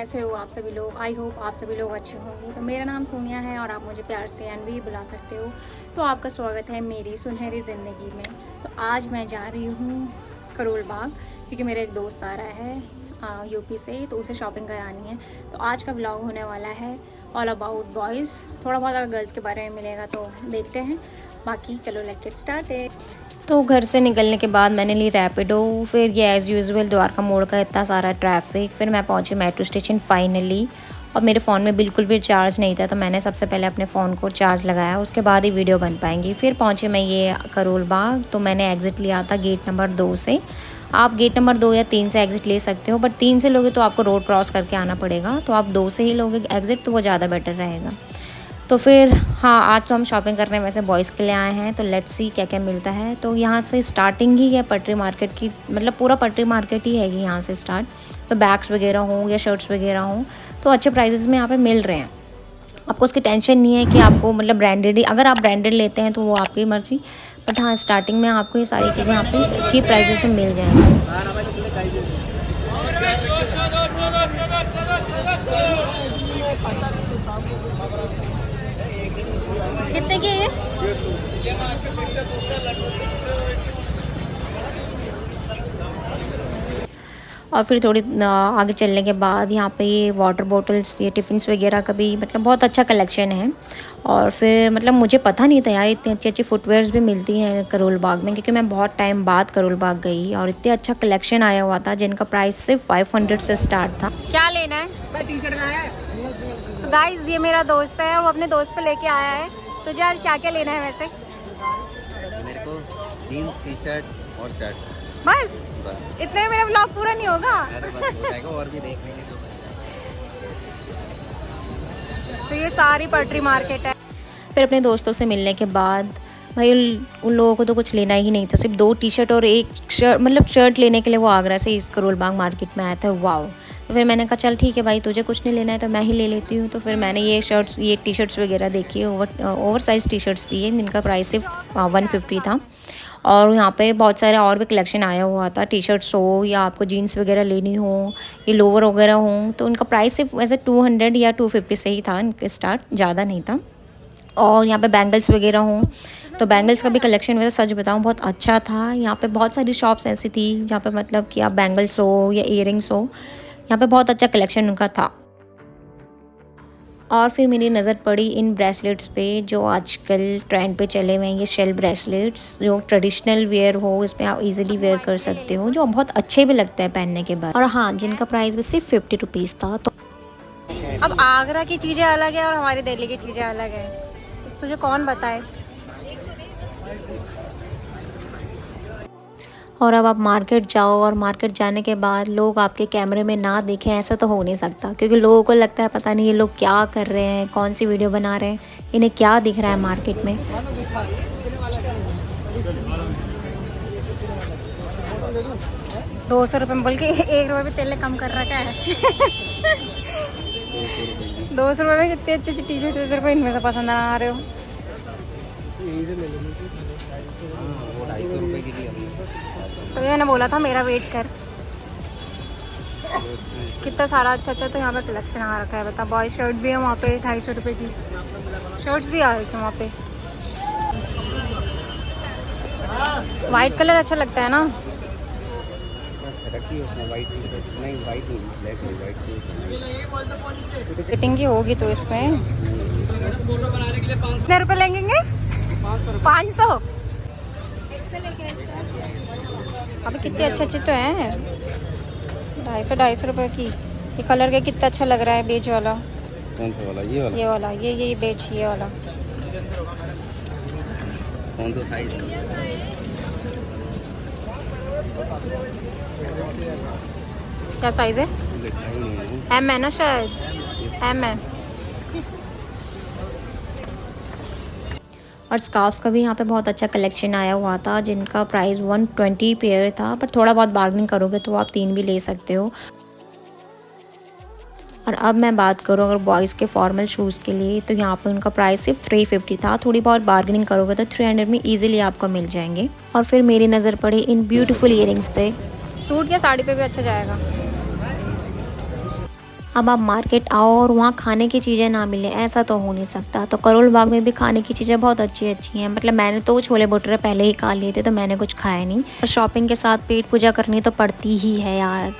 कैसे हो आप सभी लोग। आई होप आप सभी लोग अच्छे होंगे। तो मेरा नाम सोनिया है और आप मुझे प्यार से अनवी बुला सकते हो। तो आपका स्वागत है मेरी सुनहरी ज़िंदगी में। तो आज मैं जा रही हूँ करोल बाग, क्योंकि मेरा एक दोस्त आ रहा है यूपी से, तो उसे शॉपिंग करानी है। तो आज का ब्लॉग होने वाला है ऑल अबाउट बॉयज़। थोड़ा बहुत अगर गर्ल्स के बारे में मिलेगा तो देखते हैं, बाकी चलो लेट्स गेट स्टार्टेड। तो घर से निकलने के बाद मैंने ली रैपिडो, फिर ये एज़ यूजुअल द्वारका मोड़ का इतना सारा ट्रैफिक, फिर मैं पहुंची मेट्रो स्टेशन फाइनली। और मेरे फ़ोन में बिल्कुल भी चार्ज नहीं था, तो मैंने सबसे पहले अपने फ़ोन को चार्ज लगाया, उसके बाद ही वीडियो बन पाएंगी। फिर पहुंची मैं ये करोल बाग। तो मैंने एग्ज़िट लिया था गेट नंबर 2 से। आप गेट नंबर 2 या 3 से एग्ज़िट ले सकते हो, बट 3 से लोगे तो आपको रोड क्रॉस करके आना पड़ेगा। तो आप 2 से ही लोगे एग्ज़िट तो वो ज़्यादा बेटर रहेगा। तो फिर हाँ, आज तो हम शॉपिंग करने वैसे बॉयज़ के लिए आए हैं, तो लेट्स सी क्या क्या मिलता है। तो यहाँ से स्टार्टिंग ही है पटरी मार्केट की, मतलब पूरा पटरी मार्केट ही है यहाँ से स्टार्ट। तो बैग्स वगैरह हों या शर्ट्स वगैरह हों तो अच्छे प्राइसेस में यहाँ पे मिल रहे हैं। आपको उसकी टेंशन नहीं है कि आपको मतलब ब्रांडेड ही, अगर आप ब्रांडेड लेते हैं तो वो आपकी मर्ज़ी, बट हाँ स्टार्टिंग में आपको ये सारी चीज़ें यहाँ पे चीप प्राइजेस में मिल जाएंगी। कितने की है ये? और फिर थोड़ी आगे चलने के बाद यहाँ पे ये वाटर बॉटल्स, ये टिफ़िन्स वगैरह का भी मतलब बहुत अच्छा कलेक्शन है। और फिर मतलब मुझे पता नहीं था यार इतनी अच्छी अच्छी फुटवेयर्स भी मिलती हैं करोल बाग में, क्योंकि मैं बहुत टाइम बाद करोल बाग गई और इतने अच्छा कलेक्शन आया हुआ था जिनका प्राइस सिर्फ 500 से स्टार्ट था। क्या लेना है? टी शर्ट है। तो गाइज ये मेरा दोस्त है और वो अपने दोस्त को लेके आया है। तुझे आज क्या क्या लेना है वैसे? मेरे को जीन्स, टी शर्ट और शर्ट। बस इतने में मेरा ब्लॉग पूरा नहीं होगा। अरे बस हो जाएगा, और भी देख लेंगे जो तो ये सारी पटरी मार्केट है। फिर अपने दोस्तों से मिलने के बाद भाई उन लोगों को तो कुछ लेना ही नहीं था, सिर्फ 2 टी शर्ट और एक शर्ट, मतलब शर्ट लेने के लिए वो आगरा से इस करोल बाग मार्केट में आया था। वाओ। तो फिर मैंने कहा चल ठीक है भाई, तुझे कुछ नहीं लेना है तो मैं ही ले लेती हूँ। तो फिर मैंने ये शर्ट्स, ये टी शर्ट्स वगैरह देखी, ओवर साइज़ टी शर्ट्स थी जिनका प्राइस सिर्फ 150 था। और यहाँ पे बहुत सारे और भी कलेक्शन आया हुआ था, टी शर्ट्स हो या आपको जीन्स वगैरह लेनी हो, ये लोवर वगैरह हो, तो उनका प्राइस सिर्फ वैसे 200 या 250 से ही था इनके स्टार्ट, ज़्यादा नहीं था। और यहाँ पे बैंगल्स वगैरह हों तो बैंगल्स का भी कलेक्शन वैसे सच बताऊँ बहुत अच्छा था। यहाँ पे बहुत सारी शॉप्स ऐसी थी जहाँ पे मतलब कि आप बैंगल्स हो या इयरिंग्स हो, यहाँ पे बहुत अच्छा कलेक्शन उनका था। और फिर मेरी नज़र पड़ी इन ब्रेसलेट्स पे जो आजकल ट्रेंड पे चले हुए हैं, ये शेल ब्रेसलेट्स जो ट्रेडिशनल वेयर हो इसमें आप इजीली वेयर कर सकते हो, जो बहुत अच्छे भी लगते हैं पहनने के बाद। और हाँ, जिनका प्राइस भी सिर्फ 50 रुपीज़ था। तो अब आगरा की चीज़ें अलग है और हमारी दिल्ली की चीज़ें अलग है, तुझे कौन बताए। और अब आप मार्केट जाओ और मार्केट जाने के बाद लोग आपके कैमरे में ना दिखें, ऐसा तो हो नहीं सकता, क्योंकि लोगों को लगता है पता नहीं ये लोग क्या कर रहे हैं, कौन सी वीडियो बना रहे हैं, इन्हें क्या दिख रहा है मार्केट में। ₹200 बोल के 1 रुपये भी तेल ने कम कर रखा है। 200 रुपये में कितनी अच्छी अच्छी टी शर्ट तेरे को इनमें से पसंद आ रहे हो। वो 250 रुपये की थी। तो मैंने बोला था मेरा वेट कर। कितना सारा अच्छा अच्छा तो यहाँ पे कलेक्शन आ रखा है, बता। बॉय शर्ट भी है वहाँ पे 250 रुपये की, शर्ट्स भी आ रही थी वहाँ पे। वाइट कलर अच्छा लगता है ना। फिटिंग की होगी तो इसमें कितने रुपए लेंगे? 500। अभी कितने अच्छे अच्छे तो हैं, 250 रुपये की। ये कलर का कितना अच्छा लग रहा है, बेज वाला। कौन सा वाला? ये वाला? ये वाला, ये बेज, ये वाला। कौन सा साइज? क्या साइज है? एम है ना शायद, एम है। और स्कार्फ्स का भी यहाँ पे बहुत अच्छा कलेक्शन आया हुआ था जिनका प्राइस 120 पेयर था, पर थोड़ा बहुत बार्गेनिंग करोगे तो आप 3 भी ले सकते हो। और अब मैं बात करूँ अगर बॉयज़ के फॉर्मल शूज़ के लिए, तो यहाँ पे उनका प्राइस सिर्फ 350 था। थोड़ी बहुत बार्गेनिंग करोगे तो 300 में ईजिली आपको मिल जाएंगे। और फिर मेरी नज़र पड़ी इन ब्यूटीफुल इयरिंग्स पे। सूट या साड़ी पे भी अच्छा जाएगा। अब आप मार्केट आओ और वहाँ खाने की चीज़ें ना मिले, ऐसा तो हो नहीं सकता। तो करोल बाग में भी खाने की चीज़ें बहुत अच्छी अच्छी हैं। मतलब मैंने तो छोले भटूरे पहले ही खा लिए थे, तो मैंने कुछ खाया नहीं। और शॉपिंग के साथ पेट पूजा करनी तो पड़ती ही है यार।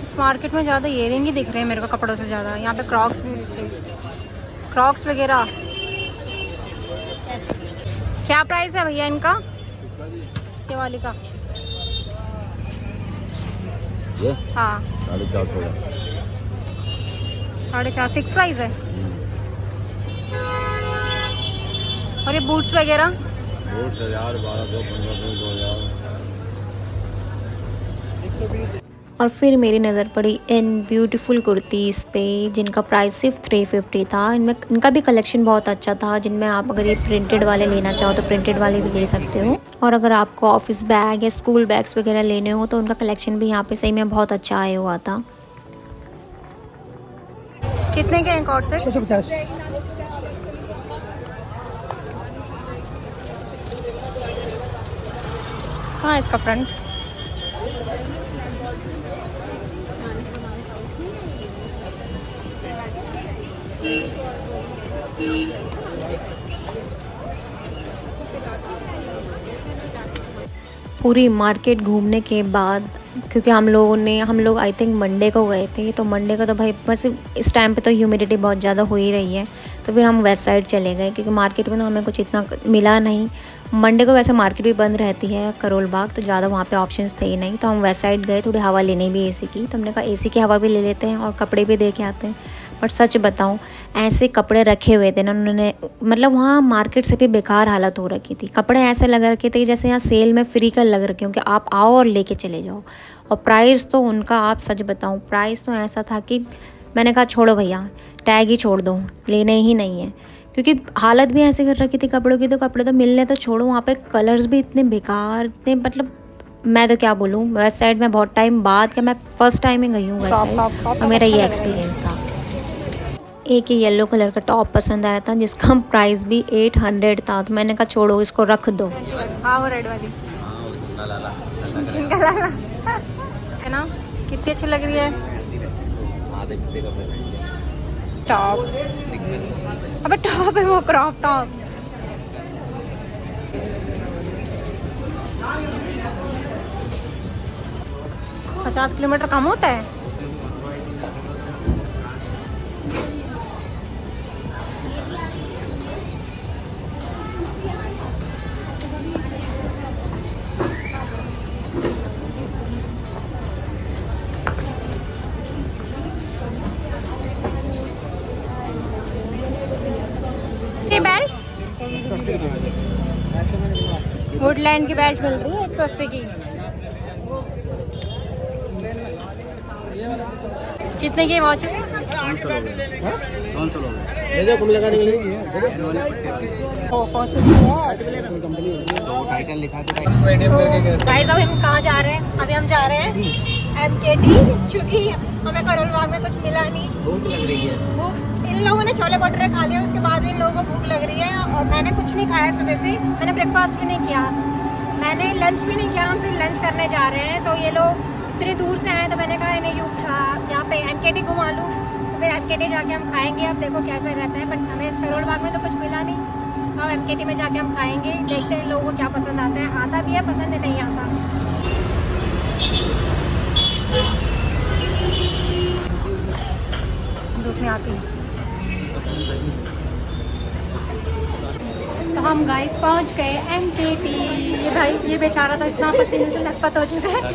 इस मार्केट में ज़्यादा इयरिंग ही दिख रहे हैं मेरे को कपड़ों से ज़्यादा। यहाँ पे क्रॉक्स भी दिख रही, क्रॉक्स वगैरह। क्या प्राइस है भैया इनका, ये वाली का? ये हाँ 450 4.5 फिक्स प्राइस है। और ये बूट्स वगैरह? 1000 1200 1500 2000। और फिर मेरी नज़र पड़ी इन ब्यूटीफुल कुर्तीज़ पे, जिनका प्राइस सिर्फ 350 था। इनका भी कलेक्शन बहुत अच्छा था, जिनमें आप अगर ये प्रिंटेड वाले लेना चाहो तो प्रिंटेड वाले भी ले सकते हो। और अगर आपको ऑफिस बैग या स्कूल बैग्स वगैरह लेने हो तो उनका कलेक्शन भी यहाँ पे सही में बहुत अच्छा आया हुआ था। कितने के हैं कॉर्ड सेट? 650। कहाँ है इसका फ्रंट? पूरी मार्केट घूमने के बाद, क्योंकि हम लोग आई थिंक मंडे को गए थे, तो मंडे को तो भाई बस इस टाइम पे तो ह्यूमिडिटी बहुत ज़्यादा हो ही रही है। तो फिर हम वेस्ट साइड चले गए, क्योंकि मार्केट में तो हमें कुछ इतना मिला नहीं। मंडे को वैसे मार्केट भी बंद रहती है करोल बाग, तो ज़्यादा वहाँ पे ऑप्शंस थे ही नहीं। तो हम वेस्ट साइड गए थोड़ी हवा लेने भी एसी की। तो हमने कहा एसी की हवा भी ले लेते हैं और कपड़े भी दे के आते हैं। बट सच बताऊँ, ऐसे कपड़े रखे हुए थे ना उन्होंने, मतलब वहाँ मार्केट से भी बेकार हालत हो रखी थी। कपड़े ऐसे लग रखे थे जैसे यहाँ सेल में फ्री का लग रखे हो कि आप आओ और लेके चले जाओ। और प्राइस तो उनका, आप सच बताऊँ, प्राइस तो ऐसा था कि मैंने कहा छोड़ो भैया, टैग ही छोड़ दो, लेने ही नहीं है। क्योंकि हालत भी ऐसे कर रखी थी कपड़ों की, तो कपड़े तो मिलने तो छोड़ो, वहाँ पे कलर्स भी इतने बेकार, इतने मतलब मैं तो क्या बोलूँ। वेस्ट साइड में बहुत टाइम बाद, क्या मैं फ़र्स्ट टाइम ही गई हूँ वेस्ट साइड, और मेरा ये एक्सपीरियंस था। एक ये येलो कलर का टॉप पसंद आया था, जिसका प्राइस भी 800 था। तो मैंने कहा छोड़ो, इसको रख दो। हाँ वो रेड वाली हाँ वो झुंगा लाला है ना, कितनी अच्छी लग रही है। आधे कितने कपड़े पहनेंगे? टॉप, अबे टॉप है वो, क्रॉप टॉप। पचास किलोमीटर कम होता है? ये बेल्ट वुडलैंड की बेल्ट मिल रही है 180 की। कितने की वॉचेस? 500 लोग ले जाओ, कम लगाने के लिए। टाइटल लिखा के गाइस अभी हम कहाँ जा रहे हैं? अभी हम जा रहे हैं MKT, क्योंकि हमें करोल बाग में कुछ मिला नहीं। भूख लग रही है। इन लोगों ने छोले भटूरे खा लिए, उसके बाद भी इन लोगों को भूख लग रही है। और मैंने कुछ नहीं खाया सुबह से, मैंने ब्रेकफास्ट भी नहीं किया, मैंने लंच भी नहीं किया। हम सिर्फ लंच करने जा रहे हैं। तो ये लोग इतनी दूर से आए, तो मैंने कहा इन्हें यहाँ पे MKT घुमा लूँ। तो फिर MKT जाके हम खाएंगे। अब देखो कैसा रहता है, बट हमें इस करोल बाग में तो कुछ मिला नहीं। अब MKT में जाके हम खाएंगे, देखते हैं लोगों को क्या पसंद आता है। आता भी है, पसंद नहीं आता। धूप में आती है। तो हम गाइस पहुंच गए MKT। ये भाई, ये बेचारा तो इतना पसीने से लथपथ हो चुका है,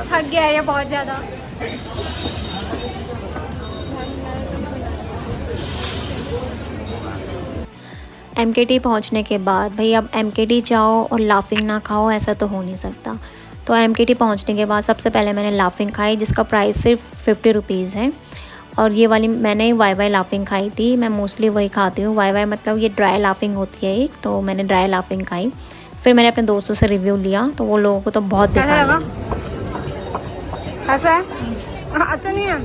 थक गया है ये बहुत ज़्यादा। MKT पहुंचने के बाद भाई, अब MKT जाओ और लाफिंग ना खाओ, ऐसा तो हो नहीं सकता। तो MKT पहुंचने के बाद सबसे पहले मैंने लाफिंग खाई, जिसका प्राइस सिर्फ 50 रुपीज़ है। और ये वाली मैंने वाई लाफिंग खाई थी। मैं मोस्टली वही खाती हूँ। वाई मतलब ये ड्राई लाफिंग होती है एक, तो मैंने ड्राई लाफिंग खाई। फिर मैंने अपने दोस्तों से रिव्यू लिया, तो वो लोगों को तो बहुत बेकार लगा। ऐसा है? अच्छा नहीं है।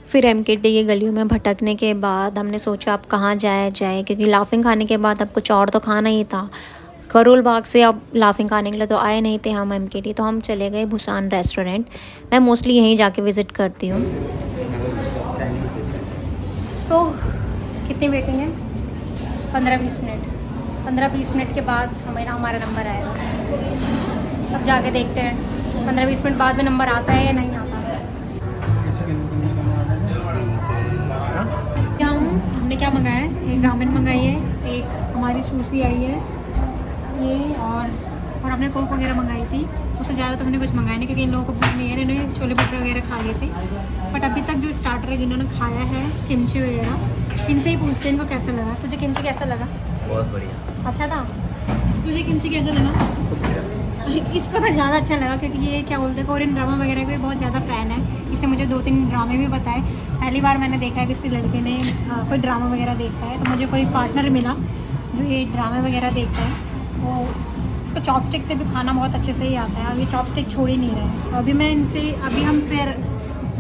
फिर MKT की गलियों में भटकने के बाद हमने सोचा अब कहाँ जाया जाए, क्योंकि लाफिंग खाने के बाद अब कुछ और तो खाना ही था। करोल बाग से अब लाफिंग खाने के लिए तो आए नहीं थे हम MKT, तो हम चले गए भूसान रेस्टोरेंट। मैं मोस्टली यहीं जाके विज़िट करती हूँ। चाइनीज डिश है। सो कितनी वेटिंग है? 15-20 मिनट। 15-20 मिनट के बाद हमारा नंबर आएगा। अब जाके देखते हैं 15-20 मिनट बाद में नंबर आता है या नहीं आता। क्या हमने क्या मंगाया है? एक रामेन मंगाई है, एक हमारी सुशी आई है ये, और हमने कोक वगैरह मंगाई थी। उससे ज़्यादा तो हमने कुछ मंगाया नहीं क्योंकि इन लोगों को भूख नहीं है, इन्होंने छोले भटूरे वगैरह खा लिए थे। बट अभी तक जो स्टार्टर है जिन्होंने खाया है किमची वगैरह, इनसे ही पूछते हैं इनको कैसा लगा। तुझे किमची कैसा लगा? बहुत बढ़िया। अच्छा था। तुझे किमची कैसा लगा? इसको तो ज़्यादा अच्छा लगा क्योंकि ये क्या बोलते हैं, कोरियन ड्रामा वगैरह के बहुत ज़्यादा फ़ैन है। इसने मुझे 2-3 ड्रामे भी बताए। पहली बार मैंने देखा है कि किसी लड़के ने कोई ड्रामा वगैरह देखता है, तो मुझे कोई पार्टनर मिला जो ये ड्रामे वगैरह देखता है। वो इसको चॉपस्टिक से भी खाना बहुत अच्छे से ही आता है और ये चॉपस्टिक छोड़ ही नहीं रहे हैं। तो अभी मैं इनसे अभी हम फिर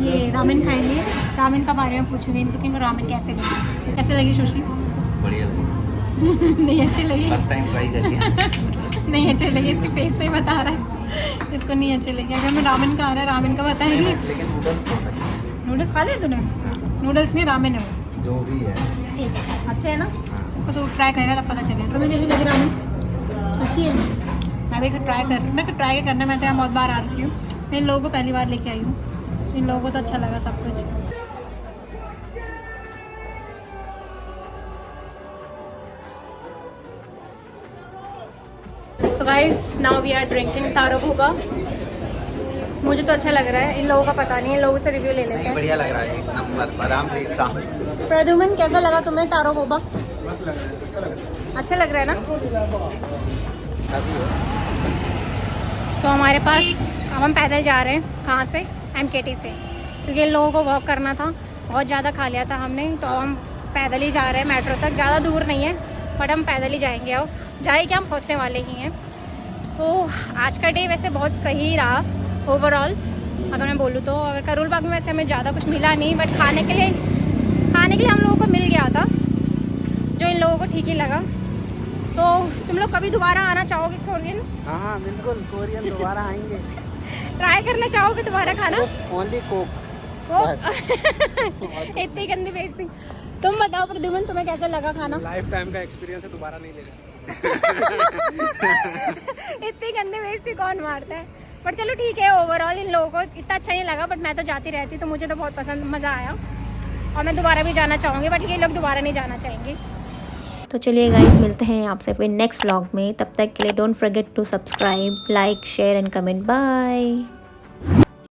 ये रामेन खाएंगे, रामेन का बारे में पूछूंगी इनको कि इनको रामेन कैसे लगी। कैसे लगी सुशी? बढ़िया लगी। नहीं अच्छी लगी? फर्स्ट टाइम ट्राई करिए। नहीं अच्छी लगी, इसके फेस से ही बता रहा है इसको नहीं अच्छी लगी। अगर मैं रामेन खा रहा है, रामेन का बताएंगे। लेकिन नूडल्स बहुत अच्छे हैं। नूडल्स खा लिया तूने? नूडल्स नहीं, रामेन है वो। जो भी है। ठीक है, अच्छे है ना? उसको ट्राई करेगा तब पता चलेगा। तुम्हें कैसी लगी रामेन? अच्छी है। मैं भी ट्राई करना। मैं तो यहाँ बहुत बार आ रही हूँ, मैं इन लोगों को पहली बार लेके आई हूँ। इन लोगों को तो अच्छा लगा सब कुछ। So guys now we are drinking taro boba. मुझे तो अच्छा लग रहा है, इन लोगों का पता नहीं है, इन लोगों से रिव्यू ले लेते हैं। बढ़िया लग रहा है, एक नंबर बादाम से साफ। प्रद्युमन कैसा लगा तुम्हें तारो बोबा? अच्छा लग रहा है ना? सो हमारे पास अब हम पैदल जा रहे हैं। कहाँ से? MKT से, क्योंकि इन लोगों को वॉक करना था, बहुत ज़्यादा खा लिया था हमने, तो हम पैदल ही जा रहे हैं मेट्रो तक। ज़्यादा दूर नहीं है बट हम पैदल ही जाएंगे। अब जाए कि हम पहुँचने वाले ही हैं। तो आज का डे वैसे बहुत सही रहा ओवरऑल अगर मैं बोलूँ तो। अगर करोल बाग में वैसे हमें ज़्यादा कुछ मिला नहीं, बट खाने के लिए हम लोगों को मिल गया था जो इन लोगों को ठीक ही लगा। तो तुम लोग कभी दोबारा आना चाहोगे कोरियन? हाँ बिल्कुल, कोरियन दोबारा आएंगे। ट्राई करना चाहोगे दोबारा खाना? Only Coke. इतनी गंदी बेइज्जती। तुम बताओ प्रद्युमन, तुम्हें कैसा लगा खाना? लाइफ टाइम का एक्सपीरियंस है, दोबारा नहीं लेगा। इतनी गंदी बेइज्जती कौन मारता है? बट चलो ठीक है, ओवरऑल इन लोगों को इतना अच्छा नहीं लगा, बट मैं तो जाती रहती तो मुझे तो बहुत पसंद, मज़ा आया और मैं दोबारा भी जाना चाहूँगी। बट ये लोग दोबारा नहीं जाना चाहेंगे। तो चलिए गाइस, मिलते हैं आपसे फिर नेक्स्ट व्लॉग में। तब तक के लिए don't forget to subscribe, like, share and comment. Bye.